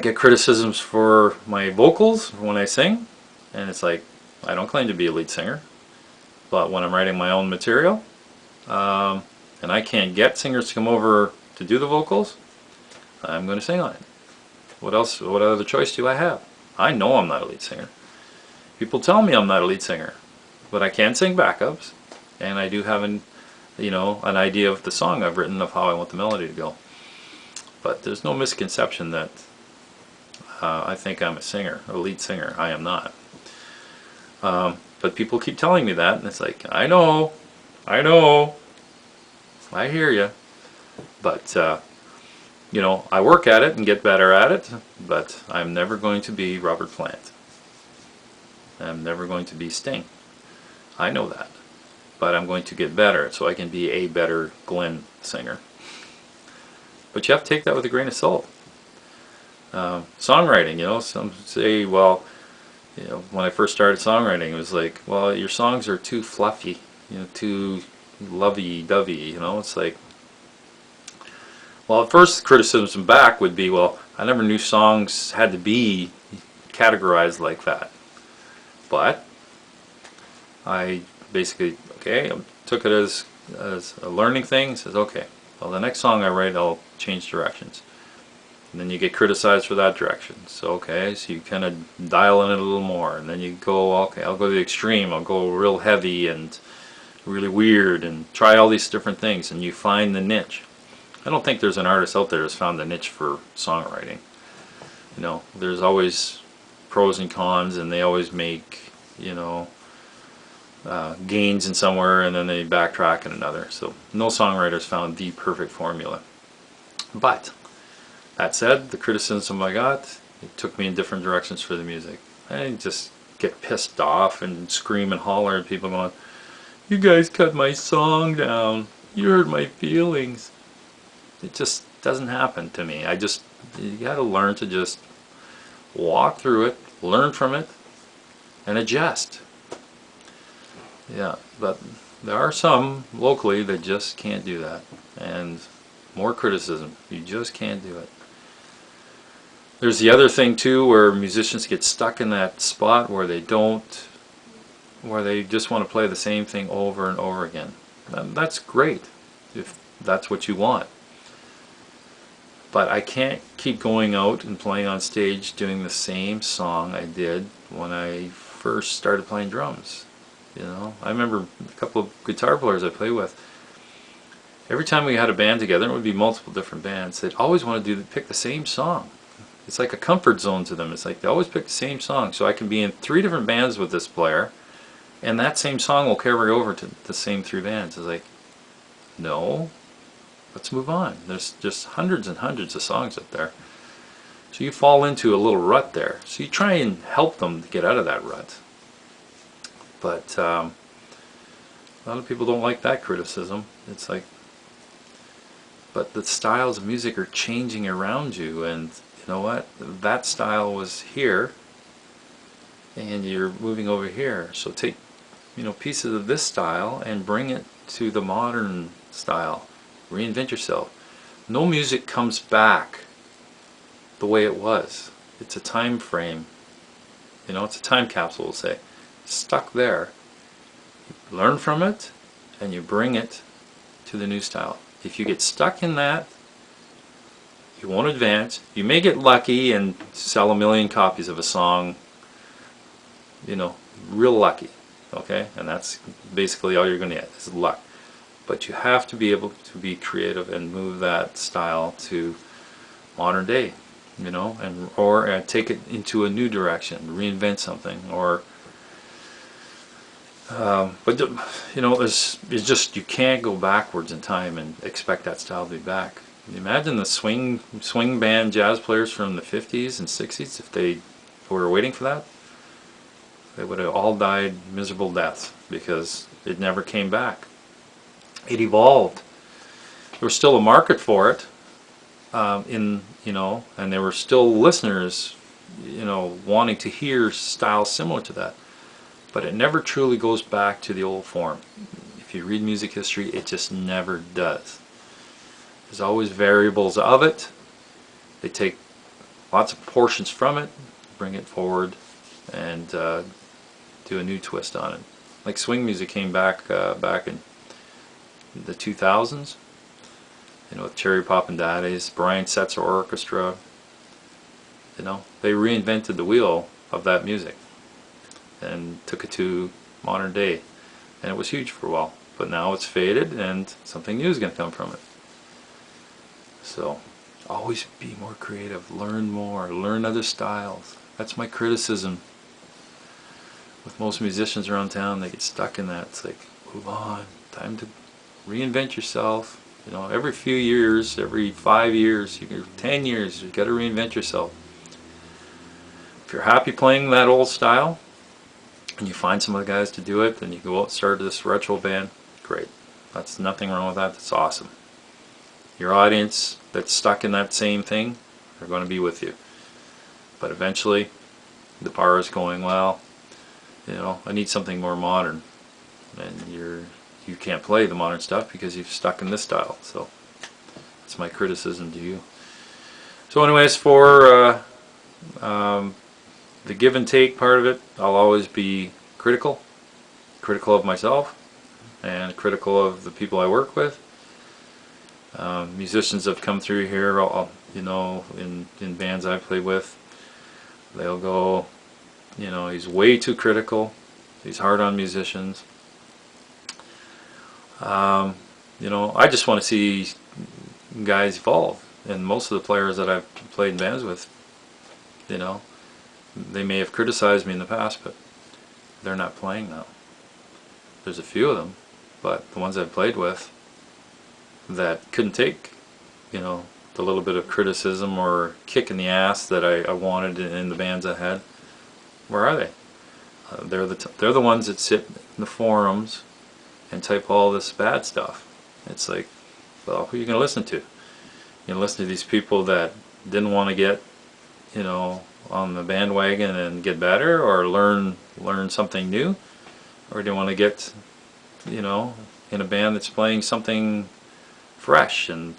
get criticisms for my vocals when I sing, and it's like, I don't claim to be a lead singer, but when I'm writing my own material, and I can't get singers to come over to do the vocals, I'm going to sing on it. What else? What other choice do I have? I know I'm not a lead singer. People tell me I'm not a lead singer, but I can sing backups, and I do have an idea of the song I've written of how I want the melody to go. But there's no misconception that I think I'm a singer, a lead singer. I am not. But people keep telling me that, and it's like, I know, I hear you. But I work at it and get better at it, but I'm never going to be Robert Plant. I'm never going to be Sting. I know that. But I'm going to get better so I can be a better Glen singer. But you have to take that with a grain of salt. Songwriting, some say, well, when I first started songwriting, it was like, well, your songs are too fluffy, too lovey-dovey, it's like, well, at first criticism back would be, well, I never knew songs had to be categorized like that. But I basically, I took it as a learning thing. Says, okay, well, the next song I write, I'll change directions. And then you get criticized for that direction. So, so you kind of dial in it a little more. And then you go, okay, I'll go to the extreme. I'll go real heavy and really weird and try all these different things. And you find the niche. I don't think there's an artist out there that's found the niche for songwriting. There's always pros and cons, and they always make, gains in somewhere, and then they backtrack in another. So no songwriters found the perfect formula. But that said, the criticism I got, it took me in different directions for the music. I didn't just get pissed off and scream and holler at people going, "You guys cut my song down. You hurt my feelings." It just doesn't happen to me. You got to learn to just walk through it, learn from it, and adjust. Yeah, but there are some locally that just can't do that. And more criticism. You just can't do it. There's the other thing too, where musicians get stuck in that spot where they just want to play the same thing over and over again. And that's great if that's what you want. But I can't keep going out and playing on stage doing the same song I did when I first started playing drums. I remember a couple of guitar players I played with. Every time we had a band together, it would be multiple different bands, they'd always want to pick the same song. It's like a comfort zone to them. It's like they always pick the same song. So I can be in 3 different bands with this player, and that same song will carry over to the same 3 bands. It's like, no, let's move on. There's just hundreds and hundreds of songs up there. So you fall into a little rut there. So you try and help them to get out of that rut. But a lot of people don't like that criticism. It's like, but the styles of music are changing around you, and you know what? That style was here, and you're moving over here. So take, pieces of this style and bring it to the modern style. Reinvent yourself. No music comes back the way it was. It's a time frame. It's a time capsule, we'll say. Stuck there. You learn from it, and you bring it to the new style. If you get stuck in that, you won't advance. You may get lucky and sell 1 million copies of a song, real lucky, okay? And that's basically all you're going to get is luck. But you have to be able to be creative and move that style to modern day, or take it into a new direction, reinvent something, or it's just, you can't go backwards in time and expect that style to be back. Imagine the swing band jazz players from the 50s and 60s, if they were waiting for that, they would have all died miserable deaths because it never came back. It evolved. There was still a market for it, and there were still listeners, wanting to hear styles similar to that. But it never truly goes back to the old form. If you read music history, it just never does. There's always variables of it. They take lots of portions from it, bring it forward, and do a new twist on it. Like swing music came back back in the 2000s, you know, with Cherry Poppin' Daddies, Brian Setzer Orchestra. You know, they reinvented the wheel of that music and took it to modern day, and it was huge for a while. But now it's faded, and something new is going to come from it. So, always be more creative, learn more, learn other styles. That's my criticism. With most musicians around town, they get stuck in that. It's like, move on, time to reinvent yourself. You know, every few years, every 5 years, 10 years, you've got to reinvent yourself. If you're happy playing that old style, and you find some of the guys to do it, then you go out and start this retro band, great. That's nothing wrong with that, that's awesome. Your audience that's stuck in that same thing are going to be with you. But eventually, the power is going, well, you know, I need something more modern. And you can't play the modern stuff because you've stuck in this style. So, that's my criticism to you. So anyways, for the give and take part of it, I'll always be critical of myself and critical of the people I work with. Musicians have come through here, you know, in bands I've played with, they'll go, you know, he's way too critical, he's hard on musicians. You know, I just want to see guys evolve, and most of the players that I've played in bands with, you know, they may have criticized me in the past, but they're not playing now. There's a few of them, but the ones I've played with that couldn't take, you know, the little bit of criticism or kick in the ass that I wanted in the bands I had, where are they? They're the ones that sit in the forums and type all this bad stuff. It's like, well, who are you going to listen to? You're going to listen to these people that didn't want to get, you know, on the bandwagon and get better, or learn something new, or do you want to get, you know, in a band that's playing something fresh and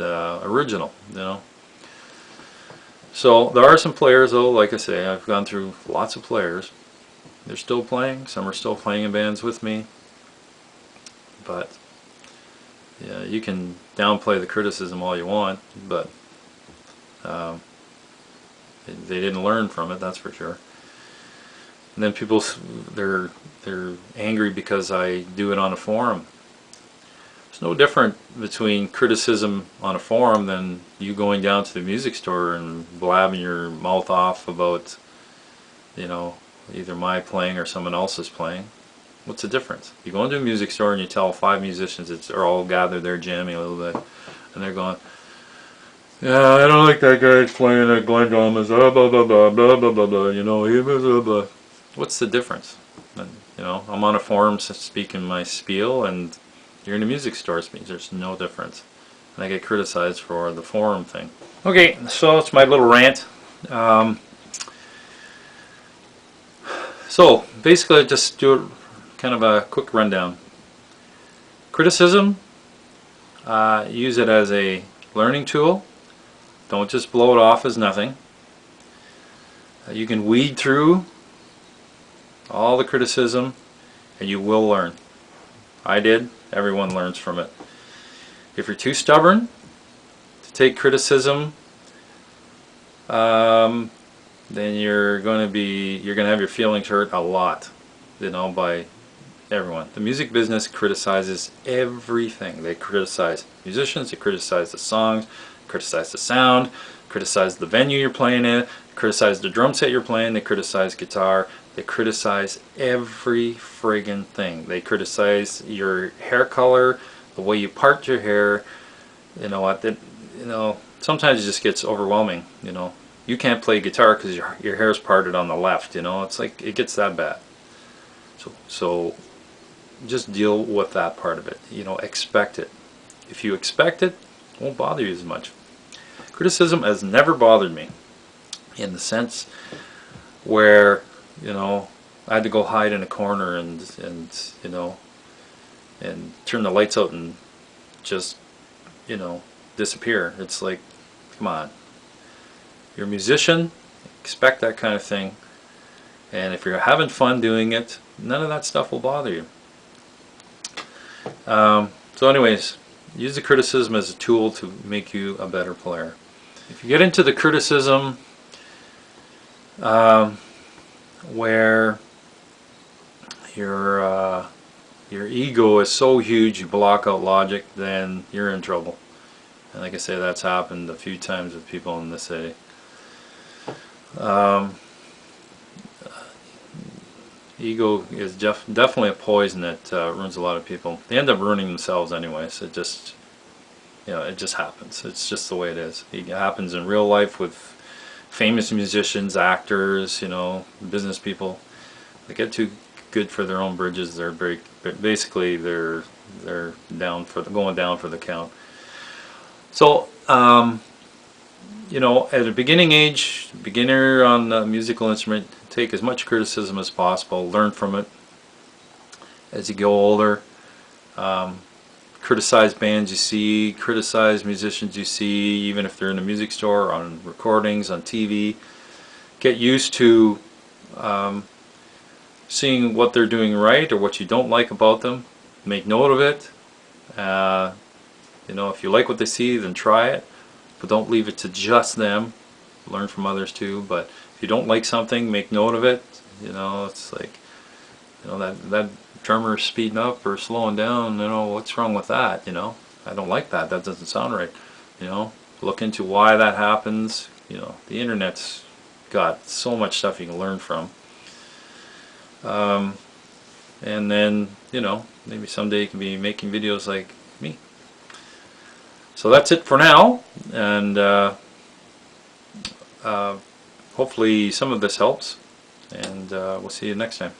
original, you know? So there are some players, though, like I say, I've gone through lots of players. They're still playing. Some are still playing in bands with me. But yeah, you can downplay the criticism all you want, but they didn't learn from it, that's for sure. And then people, they're angry because I do it on a forum. It's no different between criticism on a forum than you going down to the music store and blabbing your mouth off about, you know, either my playing or someone else's playing. What's the difference? You go into a music store and you tell 5 musicians that are all gathered there jamming a little bit, and they're going, yeah, I don't like that guy playing at Glen drummers, blah blah blah blah blah blah blah blah. You know, blah blah. What's the difference? And, you know, I'm on a forum speaking my spiel, and you're in a music store speaking. There's no difference, and I get criticized for the forum thing. Okay, so it's my little rant. So basically, just do kind of a quick rundown. Criticism, use it as a learning tool. Don't just blow it off as nothing. You can weed through all the criticism and you will learn. I did. Everyone learns from it. If you're too stubborn to take criticism, then you're going to have your feelings hurt a lot, you know, by everyone. The music business criticizes everything. They criticize musicians, they criticize the songs, criticize the sound, criticize the venue you're playing in, criticize the drum set you're playing, they criticize guitar, they criticize every friggin' thing. They criticize your hair color, the way you part your hair. You know what? You know, sometimes it just gets overwhelming. You know, you can't play guitar because your hair's parted on the left. You know, it's like it gets that bad. So just deal with that part of it. You know, expect it. If you expect it, it won't bother you as much. Criticism has never bothered me, in the sense where, you know, I had to go hide in a corner and you know, and turn the lights out and just, you know, disappear. It's like, come on. you're a musician, expect that kind of thing. And if you're having fun doing it, none of that stuff will bother you. So anyways, use the criticism as a tool to make you a better player. If you get into the criticism where your ego is so huge you block out logic, then you're in trouble. And like I say, that's happened a few times with people in the city. Ego is definitely a poison that ruins a lot of people. They end up ruining themselves anyways. It just, it just happens. It's just the way it is. It happens in real life with famous musicians, actors, business people. They get too good for their own bridges. They're basically they're going down for the count. So at a beginning age, beginner on a musical instrument, take as much criticism as possible, learn from it. As you go older, criticize bands you see, criticize musicians you see, even if they're in a music store, on recordings, on TV. Get used to seeing what they're doing right or what you don't like about them. Make note of it. If you like what they see, then try it, but don't leave it to just them. Learn from others too. But if you don't like something, make note of it. It's like, that drummer speeding up or slowing down. What's wrong with that? I don't like that. That doesn't sound right. Look into why that happens. The internet's got so much stuff you can learn from. And then, maybe someday you can be making videos like me. So that's it for now, and hopefully some of this helps, and we'll see you next time.